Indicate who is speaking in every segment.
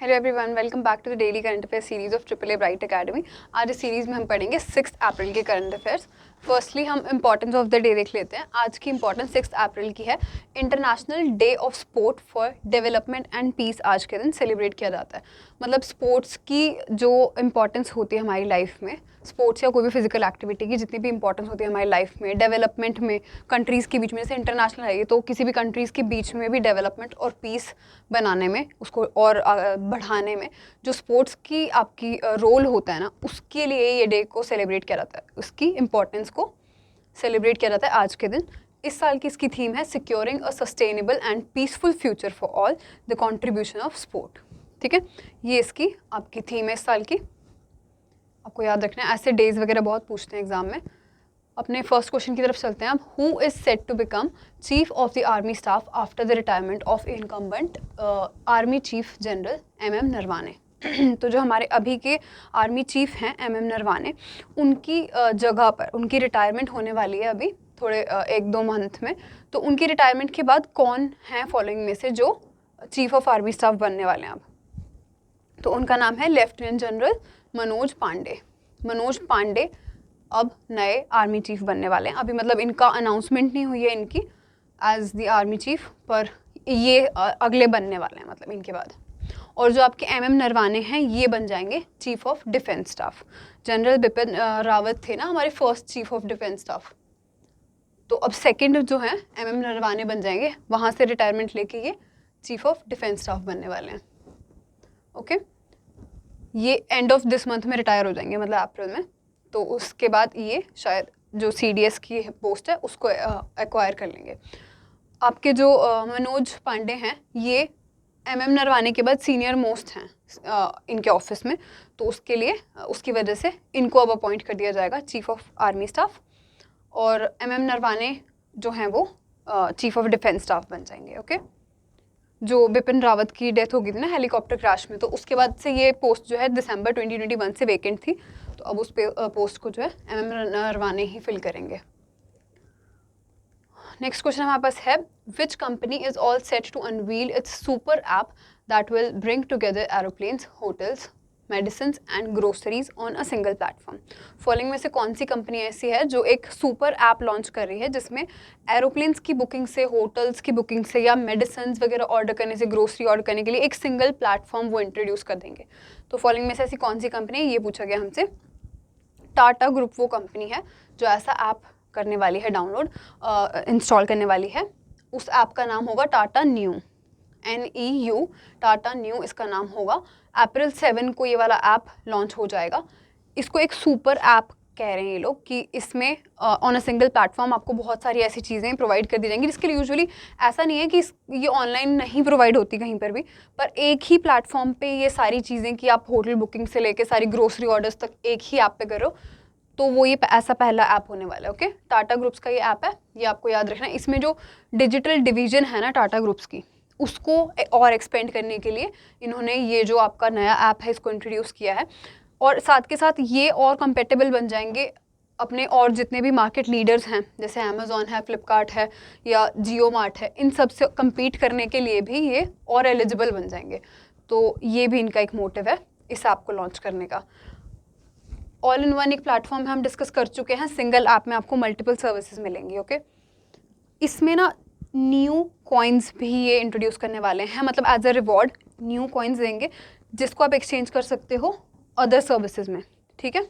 Speaker 1: Hello everyone, welcome back to the daily current affair series of triple A bright academy. आज इस series में हम पढ़ेंगे 6 अप्रैल के करंट अफेयर्स। फर्स्टली हम इंपॉर्टेंस ऑफ द डे देख लेते हैं। आज की इंपॉर्टेंस 6 अप्रैल की है। International day of sport for development and peace आज के दिन सेलिब्रेट किया जाता है। मतलब स्पोर्ट्स की जो इम्पॉर्टेंस होती है हमारी लाइफ में, स्पोर्ट्स या कोई भी फिजिकल एक्टिविटी की जितनी भी इंपॉर्टेंस होती है हमारी लाइफ में, डेवलपमेंट में, कंट्रीज़ के बीच में, जैसे इंटरनेशनल है ये, तो किसी भी कंट्रीज़ के बीच में भी डेवलपमेंट और पीस बनाने में, उसको और बढ़ाने में जो स्पोर्ट्स की आपकी रोल होता है ना, उसके लिए ये डे को सेलिब्रेट किया जाता है, उसकी इम्पोर्टेंस को सेलिब्रेट किया जाता है आज के दिन। इस साल की इसकी थीम है securing a sustainable and peaceful future for all the contribution of sport. ठीक है, ये इसकी आपकी थीम है इस साल की, आपको याद रखना है। ऐसे डेज वगैरह बहुत पूछते हैं एग्जाम में। अपने फर्स्ट क्वेश्चन की तरफ चलते हैं अब। Who is set to become chief of the army staff after the retirement of incumbent army chief general MM Naravane. तो जो हमारे अभी के आर्मी चीफ हैं MM नरवाने, उनकी जगह पर उनकी रिटायरमेंट होने वाली है अभी थोड़े 1-2 मंथ में। तो उनकी रिटायरमेंट के बाद कौन हैं फॉलोइंग में से जो चीफ ऑफ आर्मी स्टाफ बनने वाले हैं अब? तो उनका नाम है लेफ्टिनेंट जनरल मनोज पांडे। मनोज पांडे अब नए आर्मी चीफ बनने वाले हैं। अभी मतलब इनका अनाउंसमेंट नहीं हुई है इनकी एज द आर्मी चीफ, पर ये अगले बनने वाले हैं मतलब इनके बाद। और जो आपके MM नरवाने हैं ये बन जाएंगे chief of defence staff. General Bipin Rawat थे ना हमारे first chief of defence staff, तो अब सेकंड जो हैं MM नरवाने बन जाएंगे, वहाँ से रिटायरमेंट लेके ये चीफ ऑफ डिफेंस स्टाफ बनने वाले हैं। ओके, ये एंड ऑफ दिस मंथ में रिटायर हो जाएंगे, मतलब अप्रैल में। तो उसके बाद ये शायद जो CDS की पोस्ट है उसको एक्वायर कर लेंगे। आपके जो मनोज पांडे हैं ये MM नरवाने के बाद सीनियर मोस्ट हैं इनके ऑफिस में, तो उसके लिए उसकी वजह से इनको अब अपॉइंट कर दिया जाएगा चीफ ऑफ आर्मी स्टाफ। और MM नरवाने जो हैं वो चीफ ऑफ डिफेंस स्टाफ बन जाएंगे। ओके, जो बिपिन रावत की डेथ हो गई थी ना हेलीकॉप्टर क्रैश में, तो उसके बाद से ये पोस्ट जो है दिसंबर 2021 से वेकेंट थी। तो अब उस पोस्ट को जो है MM नरवाने ही फिल करेंगे। नेक्स्ट क्वेश्चन हमारे पास है, which company is all set to unveil its super app that will bring together aeroplanes, hotels, medicines and groceries on a single platform. Following में से कौन सी कंपनी ऐसी है जो एक सुपर ऐप लॉन्च कर रही है जिसमें एरोप्लेन्स की बुकिंग से, होटल्स की बुकिंग से या मेडिसिन्स वगैरह ऑर्डर करने से, ग्रोसरी ऑर्डर करने के लिए एक सिंगल प्लेटफॉर्म वो इंट्रोड्यूस कर देंगे। तो फॉलोइंग में से ऐसी कौन सी कंपनी है, ये पूछा गया हमसे। टाटा ग्रुप वो कंपनी है जो ऐसा ऐप करने वाली है, डाउनलोड इंस्टॉल करने वाली है। उस ऐप का नाम होगा Tata new, NEU, Tata new इसका नाम होगा। अप्रैल 7 को ये वाला ऐप लॉन्च हो जाएगा। इसको एक सुपर ऐप कह रहे हैं ये लोग कि इसमें ऑन अ सिंगल प्लेटफॉर्म आपको बहुत सारी ऐसी चीज़ें प्रोवाइड कर दी जाएंगी जिसके लिए यूजुअली ऐसा नहीं है कि ये ऑनलाइन नहीं प्रोवाइड होती कहीं पर भी, पर एक ही प्लेटफॉर्म पे ये सारी चीज़ें कि आप होटल बुकिंग से लेके सारी ग्रोसरी ऑर्डर्स तक एक ही ऐप पे करो, तो वो ये ऐसा पहला ऐप होने वाला है। ओके, टाटा ग्रुप्स का ये ऐप है, ये आपको याद रखना है। इसमें जो डिजिटल डिवीजन है ना टाटा ग्रुप्स की, उसको और एक्सपेंड करने के लिए इन्होंने ये जो आपका नया ऐप है इसको इंट्रोड्यूस किया है। और साथ के साथ ये और कंपेटेबल बन जाएंगे अपने और जितने भी मार्केट लीडर्स हैं, जैसे अमेज़ॉन है, फ्लिपकार्ट है या जियो मार्ट है, इन सब से कम्पीट करने के लिए भी ये और एलिजिबल बन जाएंगे। तो ये भी इनका एक मोटिव है इस ऐप को लॉन्च करने का। ऑल इन वन एक प्लेटफॉर्म हम डिस्कस कर चुके हैं, सिंगल ऐप में आपको मल्टीपल सर्विसेज मिलेंगी। ओके, इसमें ना न्यू कॉइन्स भी ये इंट्रोड्यूस करने वाले हैं, मतलब as a reward new coins देंगे जिसको आप एक्सचेंज कर सकते हो अदर सर्विसेज में। ठीक है,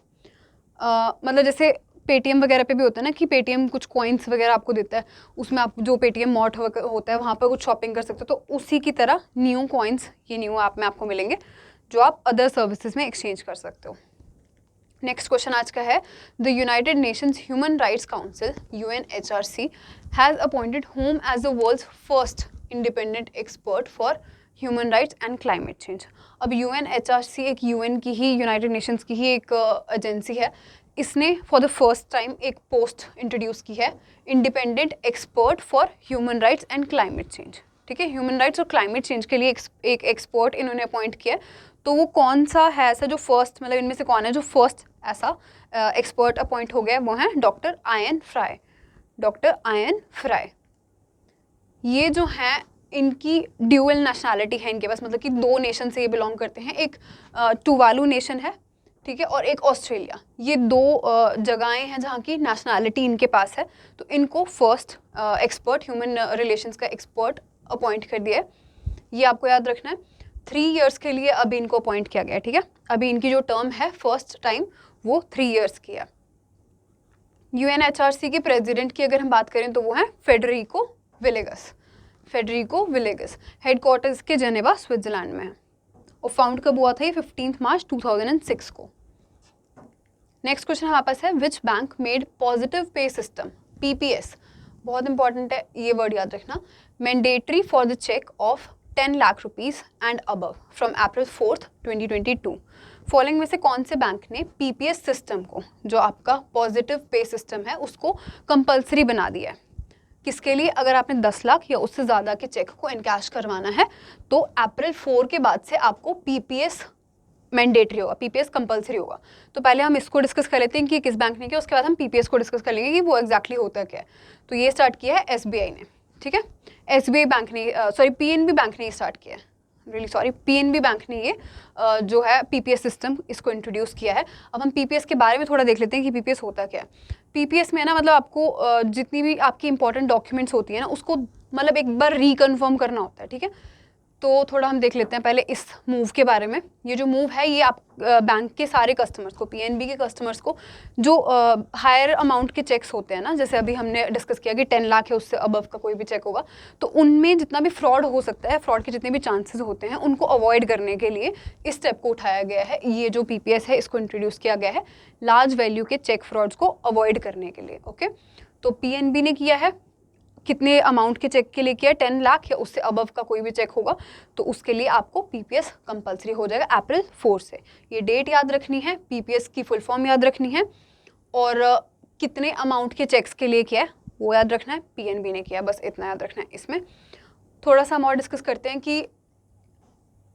Speaker 1: मतलब जैसे पेटीएम वगैरह पे भी होता है ना कि पेटीएम कुछ कॉइन्स वगैरह आपको देता है, उसमें आप जो पेटीएम मॉट होता है वहाँ पर कुछ शॉपिंग कर सकते हो, तो उसी की तरह न्यू कॉइन्स ये न्यू ऐप में आपको मिलेंगे जो आप अदर सर्विसेज में एक्सचेंज कर सकते हो। नेक्स्ट क्वेश्चन आज का है, the United Nations human rights council UNHRC has appointed home as the world's first independent expert for human rights and climate change. अब UNHRC एक UN की ही, यूनाइटेड नेशंस की ही एक एजेंसी है। इसने फॉर द फर्स्ट टाइम एक post introduce की है, independent expert for human rights and climate change. ठीक है, ह्यूमन राइट्स और क्लाइमेट चेंज के लिए एक एक्सपर्ट इन्होंने अपॉइंट किया। तो वो कौन सा है ऐसा जो फर्स्ट, मतलब इनमें से कौन है जो फर्स्ट ऐसा एक्सपर्ट अपॉइंट हो गया, वो है doctor ion fry. Doctor ion fry ये जो हैं इनकी ड्यूअल नेशनैलिटी है इनके पास, मतलब कि 2 नेशन से ये बिलोंग करते हैं। एक टुवालू नेशन है, ठीक है, और एक ऑस्ट्रेलिया। ये 2 जगहें हैं जहाँ की नेशनैलिटी इनके पास है। तो इनको फर्स्ट एक्सपर्ट, ह्यूमन रिलेशंस का एक्सपर्ट अपॉइंट कर दिया है। ये आपको याद रखना है। 3 इयर्स के लिए अभी इनको अपॉइंट किया गया है, ठीक है। अभी इनकी जो टर्म है फर्स्ट टाइम वो 3 इयर्स की है। UNHRC के प्रेसिडेंट की अगर हम बात करें तो वो है फेडरिको विलेगस। फेडरिको विलेगस हेडक्वार्टर्स के जेनेवा स्विट्जरलैंड में है और फाउंड कब हुआ था ये 15 मार्च 2006 को। नेक्स्ट क्वेश्चन हमारे पास है which bank made positive pay system PPS, बहुत इंपॉर्टेंट है ये वर्ड याद रखना, mandatory for the cheque of 10 lakh rupees and above from April 4, 2022। Following में से कौन से बैंक ने PPS सिस्टम को, जो आपका पॉजिटिव पे सिस्टम है, उसको कंपलसरी बना दिया है? किसके लिए? अगर आपने 10 लाख या उससे ज़्यादा के चेक को इनकैश करवाना है तो अप्रैल 4 के बाद से आपको PPS मैंडेटरी होगा, PPS कंपलसरी होगा। तो पहले हम इसको डिस्कस कर लेते हैं कि किस बैंक ने किया, उसके बाद हम PPS को डिस्कस कर लेंगे कि वो एग्जैक्टली होता क्या है। तो ये स्टार्ट किया है SBI ने, ठीक है। SBI बैंक ने PNB बैंक ने स्टार्ट किया है, PNB बैंक ने ये जो है PPS सिस्टम इसको इंट्रोड्यूस किया है। अब हम PPS के बारे में थोड़ा देख लेते हैं कि PPS होता क्या है। PPS में ना मतलब आपको जितनी भी आपकी इंपॉर्टेंट डॉक्यूमेंट्स होती है ना उसको मतलब एक बार रिकन्फर्म करना होता है, ठीक है। तो थोड़ा हम देख लेते हैं पहले इस मूव के बारे में। ये जो मूव है ये आप बैंक के सारे कस्टमर्स को, PNB के कस्टमर्स को जो हायर अमाउंट के चेक्स होते हैं ना, जैसे अभी हमने डिस्कस किया कि 10 लाख है उससे अबव का कोई भी चेक होगा, तो उनमें जितना भी फ्रॉड हो सकता है, फ्रॉड के जितने भी चांसेस होते हैं उनको अवॉइड करने के लिए इस स्टेप को उठाया गया है। ये जो PPS है इसको इंट्रोड्यूस किया गया है लार्ज वैल्यू के चेक फ्रॉड्स को अवॉइड करने के लिए, ओके। तो PNB ने किया है, कितने अमाउंट के चेक के लिए किया? 10 लाख या उससे अबव का कोई भी चेक होगा तो उसके लिए आपको PPS कंपलसरी हो जाएगा अप्रैल 4 से। ये डेट याद रखनी है, PPS की फुल फॉर्म याद रखनी है और कितने अमाउंट के चेक्स के लिए किया है वो याद रखना है, PNB ने किया, बस इतना याद रखना है। इसमें थोड़ा सा हम और डिस्कस करते हैं कि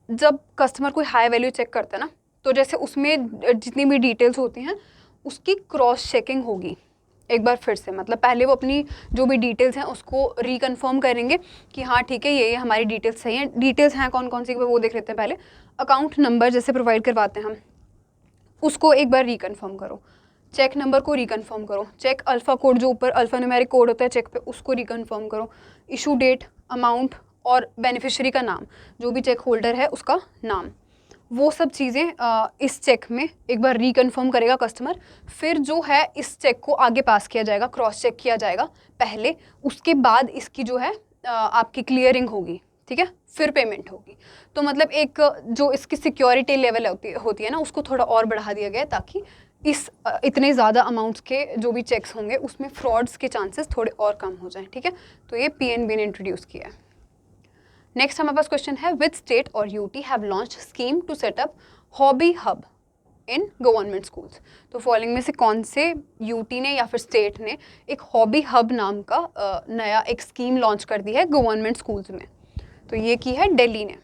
Speaker 1: जब कस्टमर कोई हाई वैल्यू चेक करता है ना, तो जैसे उसमें जितनी भी डिटेल्स होती हैं उसकी क्रॉस चेकिंग होगी एक बार फिर से। मतलब पहले वो अपनी जो भी डिटेल्स हैं उसको रिकन्फर्म करेंगे कि हाँ ठीक है ये हमारी डिटेल्स सही हैं। डिटेल्स हैं कौन कौन सी वो देख लेते हैं पहले। अकाउंट नंबर जैसे प्रोवाइड करवाते हैं हम, उसको एक बार रिकन्फर्म करो। चेक नंबर को रिकन्फर्म करो। चेक अल्फ़ा कोड जो ऊपर अल्फ़ा न्यूमेरिक कोड होता है चेक पे, उसको रिकन्फर्म करो। इशू डेट, अमाउंट और बेनिफिशियरी का नाम, जो भी चेक होल्डर है उसका नाम, वो सब चीज़ें इस चेक में एक बार रिकन्फर्म करेगा कस्टमर। फिर जो है इस चेक को आगे पास किया जाएगा, क्रॉस चेक किया जाएगा पहले, उसके बाद इसकी जो है आपकी क्लियरिंग होगी, ठीक है, फिर पेमेंट होगी। तो मतलब एक जो इसकी सिक्योरिटी लेवल होती है ना उसको थोड़ा और बढ़ा दिया गया है ताकि इस इतने ज़्यादा अमाउंट्स के जो भी चेक्स होंगे उसमें फ्रॉड्स के चांसेस थोड़े और कम हो जाएं, ठीक है। तो ये PNB ने इंट्रोड्यूस किया है। नेक्स्ट हमारे पास क्वेश्चन है विच स्टेट और UT have launch scheme to setup hobby hub in government schools. तो फॉलोइंग में से कौन से UT ने या फिर स्टेट ने एक हॉबी हब नाम का नया एक स्कीम लॉन्च कर दी है गवर्नमेंट स्कूल्स में? तो ये की है दिल्ली ने,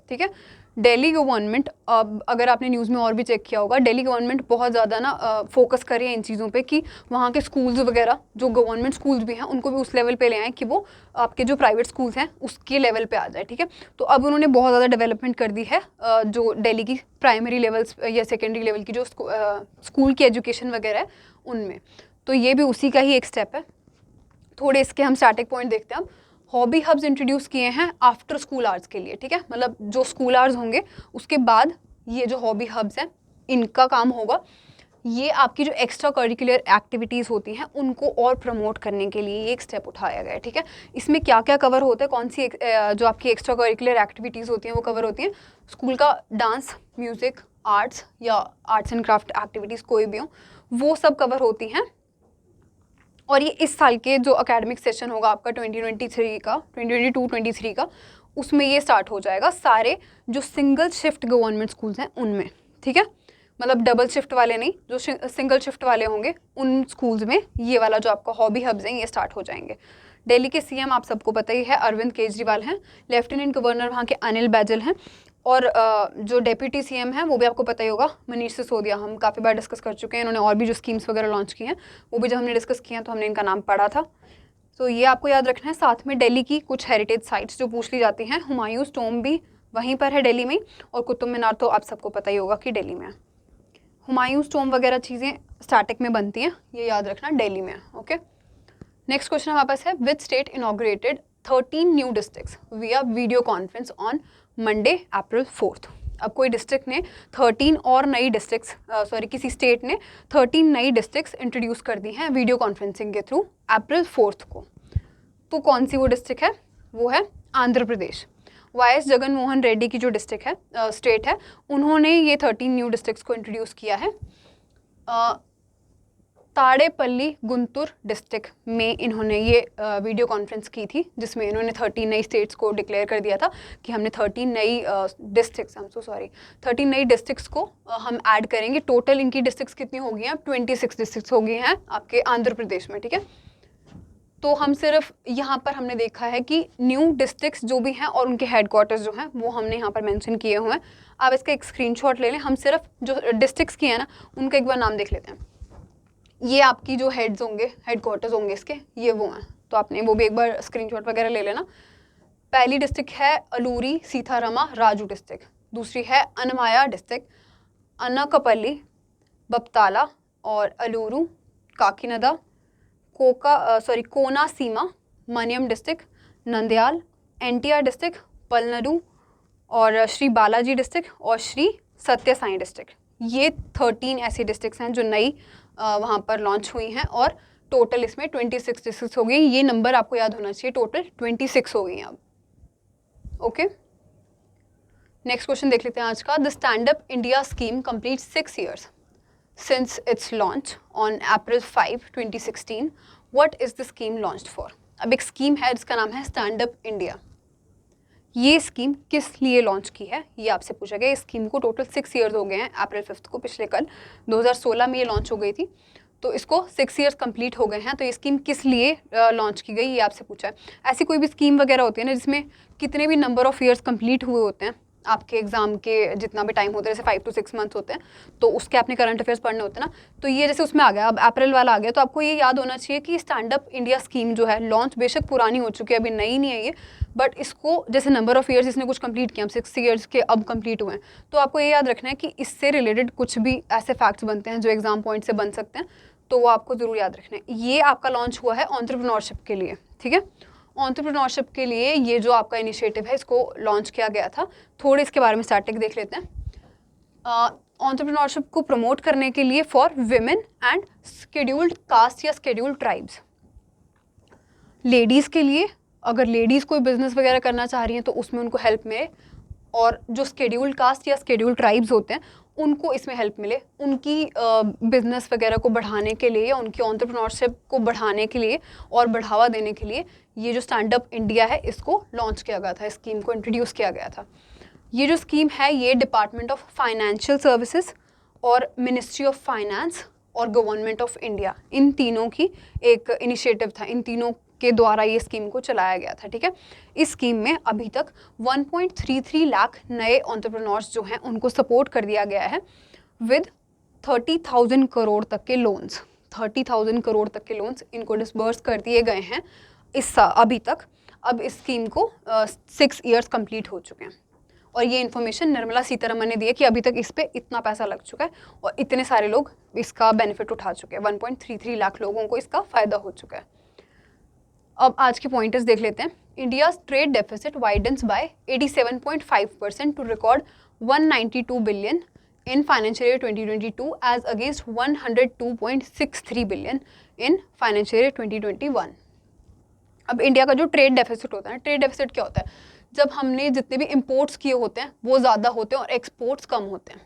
Speaker 1: ठीक है। दिल्ली गवर्नमेंट, अगर आपने न्यूज़ में और भी चेक किया होगा, दिल्ली गवर्नमेंट बहुत ज़्यादा ना फोकस कर रही है इन चीज़ों पे कि वहाँ के स्कूल्स वगैरह जो गवर्नमेंट स्कूल्स भी हैं उनको भी उस लेवल पे ले आएँ कि वो आपके जो प्राइवेट स्कूल्स हैं उसके लेवल पे आ जाए, ठीक है। तो अब उन्होंने बहुत ज़्यादा डेवलपमेंट कर दी है जो दिल्ली की प्राइमरी लेवल्स या सेकेंडरी लेवल की जो स्कूल की एजुकेशन वगैरह है उनमें। तो ये भी उसी का ही एक स्टेप है। थोड़े इसके हम स्टार्टिंग पॉइंट देखते हैं। हम हॉबी हब्स इंट्रोड्यूस किए हैं आफ्टर स्कूल आवर्स के लिए, ठीक है। मतलब जो स्कूल आवर्स होंगे उसके बाद ये जो हॉबी हब्स हैं इनका काम होगा, ये आपकी जो एक्स्ट्रा करिकुलर एक्टिविटीज़ होती हैं उनको और प्रमोट करने के लिए ये एक स्टेप उठाया गया है, ठीक है। इसमें क्या क्या कवर होता है, कौन सी जो आपकी एक्स्ट्रा करिकुलर एक्टिविटीज़ होती हैं वो कवर होती हैं। स्कूल का डांस, म्यूज़िक, आर्ट्स या आर्ट्स एंड क्राफ्ट एक्टिविटीज़ कोई भी हो वो सब कवर होती हैं। और ये इस साल के जो एकेडमिक सेशन होगा आपका 2023 का, 2022-23 का, उसमें ये स्टार्ट हो जाएगा सारे जो सिंगल शिफ्ट गवर्नमेंट स्कूल्स हैं उनमें, ठीक है। मतलब डबल शिफ्ट वाले नहीं, जो सिंगल शिफ्ट वाले होंगे उन स्कूल्स में ये वाला जो आपका हॉबी हब्स हैं ये स्टार्ट हो जाएंगे। दिल्ली के CM आप सबको पता ही है अरविंद केजरीवाल हैं, लेफ्टिनेंट गवर्नर वहाँ के अनिल बैजल हैं और जो डेप्यूटी CM हैं वो भी आपको पता ही होगा मनीष सिसोदिया। हम काफ़ी बार डिस्कस कर चुके हैं, इन्होंने और भी जो स्कीम्स वगैरह लॉन्च की हैं वो भी जब हमने डिस्कस किए हैं तो हमने इनका नाम पढ़ा था। तो ये आपको याद रखना है। साथ में दिल्ली की कुछ हेरिटेज साइट्स जो पूछ ली जाती हैं, हुमायूंस टॉम्ब भी वहीं पर है दिल्ली में, और कुतुब मीनार तो आप सबको पता ही होगा कि दिल्ली में है। हुमायूंस टॉम्ब वगैरह चीज़ें स्टैटिक में बनती हैं, ये याद रखना दिल्ली में है। ओके, नेक्स्ट क्वेश्चन हमारे पास है, which state inaugurated 13 new districts via video conference on Monday April 4th। अब कोई डिस्ट्रिक्ट ने 13 और नई डिस्ट्रिक्ट्स किसी स्टेट ने 13 नई डिस्ट्रिक्ट्स इंट्रोड्यूस कर दी हैं वीडियो कॉन्फ्रेंसिंग के थ्रू April 4th को। तो कौन सी वो डिस्ट्रिक्ट है? वो है आंध्र प्रदेश। वाई.एस. जगन मोहन रेड्डी की जो डिस्ट्रिक्ट है स्टेट है, उन्होंने ये 13 न्यू डिस्ट्रिक्ट्स को इंट्रोड्यूस किया है। ताड़ेपल्ली गुंटूर डिस्ट्रिक्ट में इन्होंने ये वीडियो कॉन्फ्रेंस की थी, जिसमें इन्होंने 13 नई स्टेट्स को डिक्लेयर कर दिया था कि हमने 13 नई डिस्ट्रिक्ट्स 13 नई डिस्ट्रिक्ट्स को हम ऐड करेंगे। टोटल इनकी डिस्ट्रिक्ट्स कितनी हो गई हैं? 26 डिस्ट्रिक्ट्स हो गई हैं आपके आंध्र प्रदेश में, ठीक है। तो हम सिर्फ यहाँ पर हमने देखा है कि न्यू डिस्ट्रिक्ट्स जो भी हैं और उनके हेडक्वार्टर्स जो हैं वो हमने यहाँ पर मेंशन किए हुए हैं। आप इसका एक स्क्रीनशॉट ले लें। हम सिर्फ जो डिस्ट्रिक्ट्स की हैं ना, उनका एक बार नाम देख लेते हैं। ये आपकी जो हेड्स होंगे, हेडक्वार्टर्स होंगे इसके, ये वो हैं, तो आपने वो भी एक बार स्क्रीनशॉट वगैरह ले लेना। पहली डिस्ट्रिक्ट है अलूरी सीतारामा राजू डिस्ट्रिक्ट, दूसरी है अनमाया डिस्ट्रिक्ट, अनाकपल्ली, बप्ताला और अलूरू, काकीनदा, कोनासीमा, मनियम डिस्ट्रिक्ट, नंदयाल, एनटीआर डिस्ट्रिक्ट, पलनडू और श्री बालाजी डिस्ट्रिक्ट और श्री सत्य साई डिस्ट्रिक्ट। ये 13 ऐसी डिस्ट्रिक्ट्स हैं जो नई वहाँ पर लॉन्च हुई हैं, और टोटल इसमें 26 डिस्ट्रिक्ट्स हो गई। ये नंबर आपको याद होना चाहिए, टोटल 26 हो गई हैं अब। ओके, नेक्स्ट क्वेश्चन देख लेते हैं आज का। The stand up India scheme complete 6 years since its launch on April 5, 2016. What is the scheme launched for? अब एक स्कीम है जिसका नाम है स्टैंड अप इंडिया। ये स्कीम किस लिए लॉन्च की है, ये आपसे पूछा गया। इस स्कीम को टोटल 6 years हो गए हैं April 5 को, पिछले कल 2016 में ये लॉन्च हो गई थी, तो इसको 6 years कंप्लीट हो गए हैं। तो ये स्कीम किस लिए लॉन्च की गई, ये आपसे पूछा है। ऐसी कोई भी स्कीम वगैरह होती है ना जिसमें कितने भी नंबर ऑफ ईयर्स कंप्लीट हुए होते हैं, आपके एग्जाम के जितना भी टाइम होता है, जैसे 5 to 6 months होते हैं, तो उसके अपने करंट अफेयर्स पढ़ने होते हैं ना, तो ये जैसे उसमें आ गया, अब अप्रैल वाला आ गया, तो आपको ये याद होना चाहिए कि स्टैंड अप इंडिया स्कीम जो है लॉन्च बेशक पुरानी हो चुकी है, अभी नई नहीं है ये, बट इसको जैसे नंबर ऑफ ईयर्स इसने कुछ कंप्लीट किया, 6 years के अब कंप्लीट हुए हैं, तो आपको ये याद रखना है कि इससे रिलेटेड कुछ भी ऐसे फैक्ट्स बनते हैं जो एग्जाम पॉइंट से बन सकते हैं, तो वो आपको ज़रूर याद रखना है। ये आपका लॉन्च हुआ है एंटरप्रेन्योरशिप के लिए, ठीक है। एंटरप्रेन्योरशिप के लिए ये जो आपका इनिशिएटिव है, इसको लॉन्च किया गया था। थोड़े इसके बारे में स्टैटिक देख लेते हैं। एंटरप्रेन्योरशिप को प्रमोट करने के लिए for women and scheduled caste या शेड्यूल्ड ट्राइब्स, लेडीज़ के लिए, अगर लेडीज़ कोई बिजनेस वगैरह करना चाह रही हैं तो उसमें उनको हेल्प मिले, और जो शेड्यूल्ड कास्ट या शेड्यूल्ड ट्राइब्स होते हैं उनको इसमें हेल्प मिले, उनकी बिजनेस वगैरह को बढ़ाने के लिए या उनकी एंटरप्रेन्योरशिप को बढ़ाने के लिए और बढ़ावा देने के लिए ये जो स्टैंड अप इंडिया है इसको लॉन्च किया गया था, स्कीम को इंट्रोड्यूस किया गया था। ये जो स्कीम है ये डिपार्टमेंट ऑफ फाइनेंशियल सर्विसेज और मिनिस्ट्री ऑफ फाइनेंस और गवर्नमेंट ऑफ इंडिया, इन तीनों की एक इनिशिएटिव था, इन तीनों के द्वारा ये स्कीम को चलाया गया था, ठीक है। इस स्कीम में अभी तक 1.33 लाख नए एंटरप्रेन्योर्स जो हैं उनको सपोर्ट कर दिया गया है विद 30,000 करोड़ तक के लोन्स। 30,000 करोड़ तक के लोन्स इनको डिसबर्स कर दिए गए हैं अभी तक। अब इस स्कीम को 6 years कंप्लीट हो चुके हैं, और ये इन्फॉर्मेशन निर्मला सीतारमन ने दी है कि अभी तक इस पे इतना पैसा लग चुका है और इतने सारे लोग इसका बेनिफिट उठा चुके हैं। 1.33 लाख लोगों को इसका फ़ायदा हो चुका है। अब आज के पॉइंटर्स देख लेते हैं। India's trade deficit widens by 87.5% to record 192 billion in financial year 2022 as against 102.63 billion in financial year 2021। अब इंडिया का जो ट्रेड डेफिसिट होता है, ट्रेड डेफिसिट क्या होता है? जब हमने जितने भी इंपोर्ट्स किए होते हैं वो ज़्यादा होते हैं और एक्सपोर्ट्स कम होते हैं।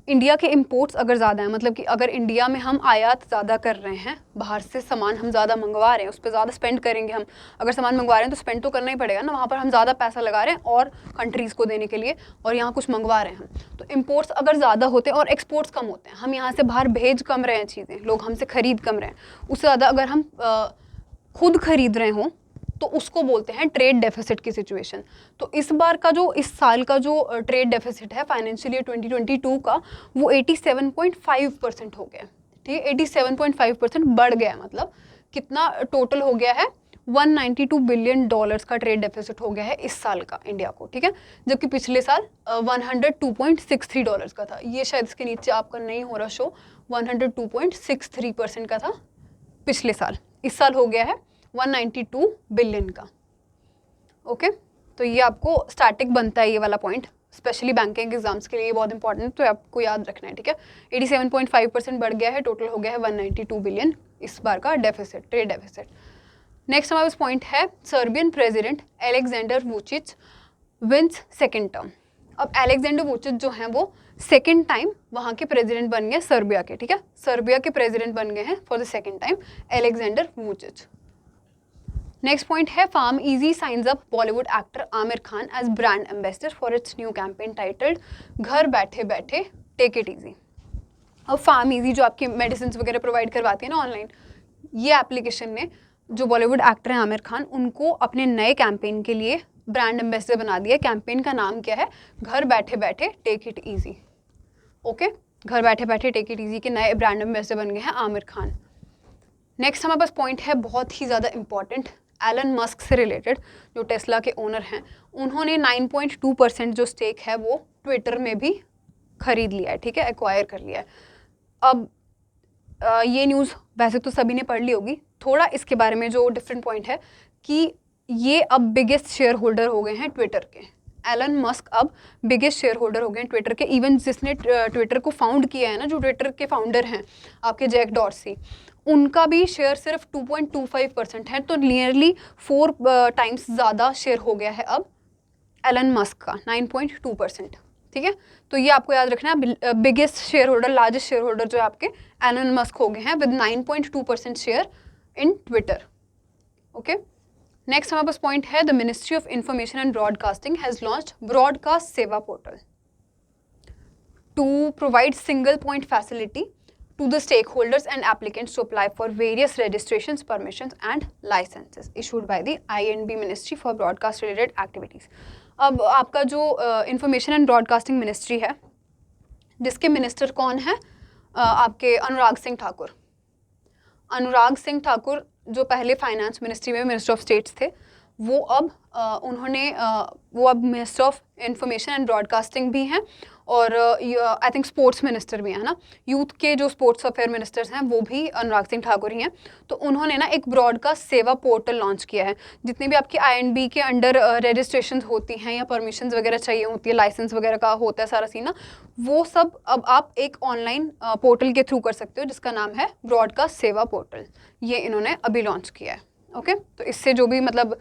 Speaker 1: इंडिया के इंपोर्ट्स अगर ज़्यादा हैं, मतलब कि अगर इंडिया में हम आयात ज़्यादा कर रहे हैं, बाहर से सामान हम ज़्यादा मंगवा रहे हैं, उस पर ज़्यादा स्पेंड करेंगे हम। अगर सामान मंगवा रहे हैं तो स्पेंड तो करना ही पड़ेगा ना, वहाँ पर हम ज़्यादा पैसा लगा रहे हैं और कंट्रीज़ को देने के लिए, और यहाँ कुछ मंगवा रहे हैं हम। तो इंपोर्ट्स अगर ज़्यादा होते हैं और एक्सपोर्ट्स कम होते हैं, हम यहाँ से बाहर भेज कम रहे हैं चीज़ें, लोग हमसे ख़रीद कम रहे हैं, उससे ज़्यादा अगर हम खुद खरीद रहे हों तो उसको बोलते हैं ट्रेड डेफिसिट की सिचुएशन। तो इस साल का जो ट्रेड डेफिसिट है फाइनेंशियल ईयर 2022 का, वो 87.5% हो गया, ठीक है। 87.5% बढ़ गया, मतलब कितना टोटल हो गया है? $192 बिलियन का ट्रेड डेफिसिट हो गया है इस साल का इंडिया को, ठीक है, जबकि पिछले साल $102.63 का था। ये शायद इसके नीचे आपका नहीं हो रहा शो, 102.63% का था पिछले साल, इस साल हो गया है 192 बिलियन का। ओके, तो ये आपको स्टैटिक बनता है ये वाला पॉइंट, स्पेशली बैंकिंग एग्जाम्स के लिए ये बहुत इंपॉर्टेंट है, तो आपको याद रखना है, ठीक है। 87.5% बढ़ गया है, टोटल हो गया है 192 बिलियन इस बार का डेफिसिट, ट्रेड डेफिसिट। नेक्स्ट हमारे पास पॉइंट है Serbian president Alexander Vucic wins second term. अब एलेक्जेंडर वुचिच जो हैं वो सेकेंड टाइम वहाँ के प्रेसिडेंट बन गए सर्बिया के, ठीक है, सर्बिया के प्रेसिडेंट बन गए हैं for the second time Aleksandar Vucic. Next point है PharmEasy signs up Bollywood actor Aamir Khan as brand ambassador for its new campaign titled घर बैठे बैठे टेक इट इजी। अब फार्म इजी जो आपकी मेडिसिन वगैरह प्रोवाइड करवाती है ना ऑनलाइन, ये एप्लीकेशन ने जो बॉलीवुड एक्टर हैं आमिर खान, उनको अपने नए कैंपेन के लिए ब्रांड एम्बेसडर बना दिया। कैंपेन का नाम क्या है? घर बैठे बैठे टेक इट ईजी। ओके, घर बैठे बैठे टेक इट ईजी के नए ब्रांड एम्बेसडर बन गए हैं आमिर खान। नेक्स्ट हमारे पास पॉइंट है बहुत ही ज़्यादा इंपॉर्टेंट, एलन मस्क से रिलेटेड, जो टेस्ला के ओनर हैं, उन्होंने 9.2% जो स्टेक है वो ट्विटर में भी खरीद लिया है, ठीक है, एक्वायर कर लिया है। अब ये न्यूज़ वैसे तो सभी ने पढ़ ली होगी, थोड़ा इसके बारे में जो डिफरेंट पॉइंट है कि ये अब बिगेस्ट शेयर होल्डर हो गए हैं ट्विटर के। एलन मस्क अब बिगेस्ट शेयर होल्डर हो गए हैं ट्विटर के। इवन जिसने ट्विटर को फाउंड किया है ना, जो ट्विटर के फाउंडर हैं आपके जैक डॉर्सी, उनका भी शेयर सिर्फ 2.25% है, तो नियरली 4 टाइम्स ज़्यादा शेयर हो गया है अब एलन मस्क का, 9.2%, ठीक है। तो ये आपको याद रखना है, biggest share holder, largest share holder जो आपके एलन मस्क हो गए हैं with 9.2% share in Twitter. Okay, next हमारे पास पॉइंट है the ministry of information and broadcasting has launched broadcast Seva portal to provide single point facility to the stakeholders and applicants to apply for various registrations, permissions and licenses issued by the INB Ministry for broadcast related activities। अब आपका जो information and broadcasting ministry है, जिसके minister कौन है? आपके अनुराग सिंह ठाकुर। अनुराग सिंह ठाकुर जो पहले फाइनेंस मिनिस्ट्री में मिनिस्टर ऑफ स्टेट्स थे, वो अब minister of information and broadcasting भी हैं, और आई थिंक स्पोर्ट्स मिनिस्टर भी है ना, यूथ के जो स्पोर्ट्स अफेयर मिनिस्टर्स हैं वो भी अनुराग सिंह ठाकुर ही हैं। तो उन्होंने ना एक ब्रॉडकास्ट सेवा पोर्टल लॉन्च किया है, जितने भी आपकी INB के अंडर रजिस्ट्रेशन होती हैं या परमिशंस वगैरह चाहिए होती है, लाइसेंस वगैरह का होता है सारा सीन ना, वो सब अब आप एक ऑनलाइन पोर्टल के थ्रू कर सकते हो, जिसका नाम है ब्रॉडकास्ट सेवा पोर्टल। ये इन्होंने अभी लॉन्च किया है। ओके, तो इससे जो भी मतलब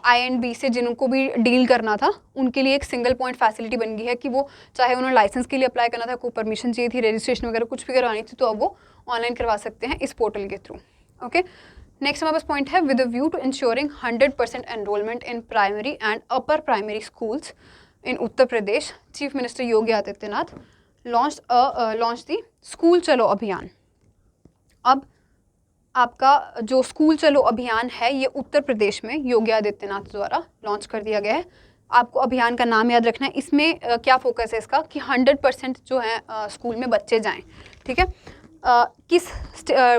Speaker 1: INB से जिनको भी डील करना था, उनके लिए एक सिंगल पॉइंट फैसिलिटी बन गई है कि वो चाहे उन्होंने लाइसेंस के लिए अप्लाई करना था, कोई परमिशन चाहिए थी, रजिस्ट्रेशन वगैरह कुछ भी करवानी थी, तो अब वो ऑनलाइन करवा सकते हैं इस पोर्टल के थ्रू। ओके, नेक्स्ट हमारे पास पॉइंट है with a view to ensuring 100% enrolment in primary and upper primary schools in Uttar Pradesh, chief minister Yogi Adityanath launch the school Chalo Abhiyan. अब आपका जो स्कूल चलो अभियान है, ये उत्तर प्रदेश में योगी आदित्यनाथ द्वारा लॉन्च कर दिया गया है। आपको अभियान का नाम याद रखना है। इसमें क्या फोकस है इसका कि 100% जो है स्कूल में बच्चे जाएं, ठीक है। किस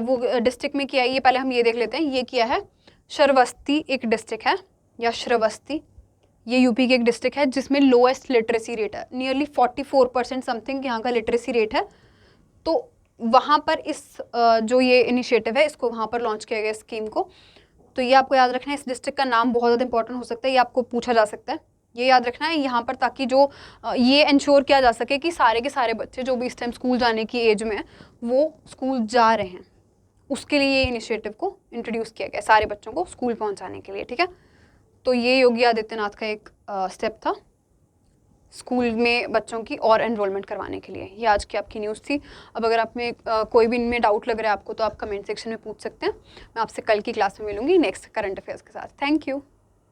Speaker 1: वो डिस्ट्रिक्ट में किया है ये पहले हम ये देख लेते हैं। ये किया है श्रावस्ती, एक डिस्ट्रिक्ट है, या श्रावस्ती, ये यूपी की एक डिस्ट्रिक्ट है जिसमें लोएस्ट लिटरेसी रेट है, नियरली 44% समथिंग यहाँ का लिटरेसी रेट है। तो वहाँ पर इस जो ये इनिशिएटिव है, इसको वहाँ पर लॉन्च किया गया स्कीम को। तो ये आपको याद रखना है। इस डिस्ट्रिक्ट का नाम बहुत ज़्यादा इंपॉर्टेंट हो सकता है, ये आपको पूछा जा सकता है, ये याद रखना है यहाँ पर, ताकि जो ये इंश्योर किया जा सके कि सारे के सारे बच्चे जो भी इस टाइम स्कूल जाने की एज में हैं वो स्कूल जा रहे हैं। उसके लिए ये इनिशिएटिव को इंट्रोड्यूस किया गया, सारे बच्चों को स्कूल पहुँचाने के लिए, ठीक है। तो ये योगी आदित्यनाथ का एक स्टेप था स्कूल में बच्चों की और एनरोलमेंट करवाने के लिए। ये आज की आपकी न्यूज़ थी। अब अगर आप में कोई भी इनमें डाउट लग रहा है आपको, तो आप कमेंट सेक्शन में पूछ सकते हैं। मैं आपसे कल की क्लास में मिलूंगी नेक्स्ट करंट अफेयर्स के साथ। Thank you.